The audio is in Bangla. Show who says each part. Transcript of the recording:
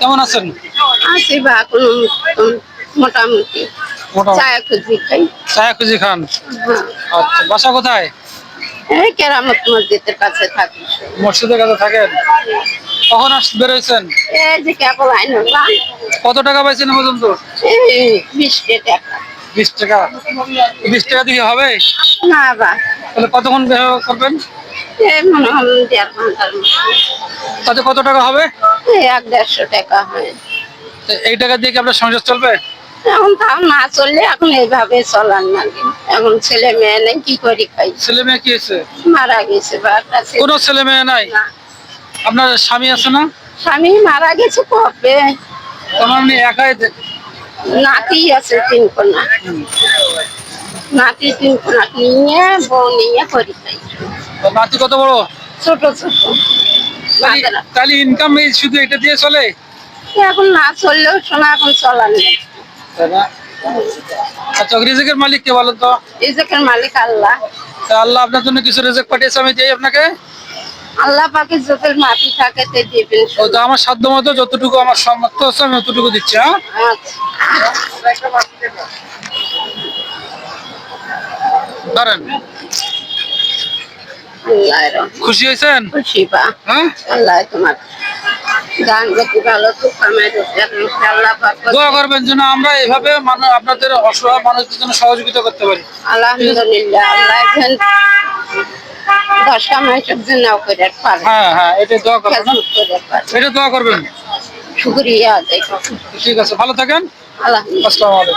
Speaker 1: কেমন আছেন?
Speaker 2: আছি বা কোনো মোটামুটি
Speaker 1: মোটামুটি
Speaker 2: চায়া খুঁজি খাই।
Speaker 1: চায়া খুঁজি খান।
Speaker 2: হ্যাঁ,
Speaker 1: আচ্ছা, বাসা কোথায়?
Speaker 2: এই কেরামত মসজিদের কাছে থাকি।
Speaker 1: মসজিদের কাছে থাকেন। কখন বেরোয়েছেন?
Speaker 2: এই যে কেবল আইনবা
Speaker 1: কত টাকা পাইছেন এ পর্যন্ত?
Speaker 2: এই 20 টাকা।
Speaker 1: 20 টাকা। 20 টাকা দিয়ে হবে?
Speaker 2: না বা
Speaker 1: তাহলে কতক্ষণ ব্যবহার করবেন?
Speaker 2: এই মনে হয় 1.5 ঘন্টার মতো।
Speaker 1: তাতে কত টাকা হবে?
Speaker 2: এই 100-150 টাকা হয়।
Speaker 1: তো এই টাকা দিয়ে কি আপনার সংসার চলবে?
Speaker 2: এখন তাও না চললে এখন এইভাবে চলার লাগে। এখন ছেলে মেয়ে নেই, কি করি খাই।
Speaker 1: ছেলে মেয়ে কি হয়েছে?
Speaker 2: মারা গেছে বা একটা ছেলে।
Speaker 1: কোনো ছেলে মেয়ে নাই?
Speaker 2: না,
Speaker 1: আপনার স্বামী আছে না?
Speaker 2: স্বামী মারা গেছে কবে।
Speaker 1: তার মানে আপনি একাই
Speaker 2: নাতি আছে 3 কোনা। নাতি 3 কোনা নিয়ে বউ নিয়ে করি খাই।
Speaker 1: নাতি কত বড়?
Speaker 2: ছোট ছোট বাচ্চারা।
Speaker 1: তাহলে ইনকাম শুধু এটা দিয়ে চলে?
Speaker 2: এখন না চললেও শোনা এখন চলার নেই।
Speaker 1: তাই না? আচ্ছা, রিজিকের মালিক কে বলেন তো?
Speaker 2: রিজিকের মালিক আল্লাহ।
Speaker 1: তা আল্লাহ আপনার জন্য কিছু রিজিক পাঠিয়েছে, আমি দিই আপনাকে।
Speaker 2: আল্লাহ পাকের যত মাটি থাকে তে দিবেন।
Speaker 1: ও তো আমার সাধ্য মতো যতটুকু আমার সামর্থ্য আছে আমি ততটুকু দিচ্ছি। হ্যাঁ,
Speaker 2: আচ্ছা,
Speaker 1: ধরেন।
Speaker 2: আল্লাহর রহমত।
Speaker 1: খুশি হয়েছেন?
Speaker 2: খুশি বা
Speaker 1: হ্যাঁ,
Speaker 2: আল্লাহ তোমার গান গতি ভালো তো কামাই রোজগার আল্লাহ পাক
Speaker 1: দোয়া করবেন যেন আমরা এভাবে আপনাদের অসহায় মানুষদের জন্য সহযোগিতা করতে পারি।
Speaker 2: আলহামদুলিল্লাহ আল্লাহ এখন 10 কামাইটার জন্য করে পারে।
Speaker 1: হ্যাঁ হ্যাঁ, এটা দোয়া করবেন।
Speaker 2: খেজমত করে পারে।
Speaker 1: এটা দোয়া করবেন।
Speaker 2: শুকরিয়া আদায়।
Speaker 1: ঠিক আছে, ভালো থাকেন।
Speaker 2: আলহামদুলিল্লাহ।
Speaker 1: আসসালামু আলাইকুম।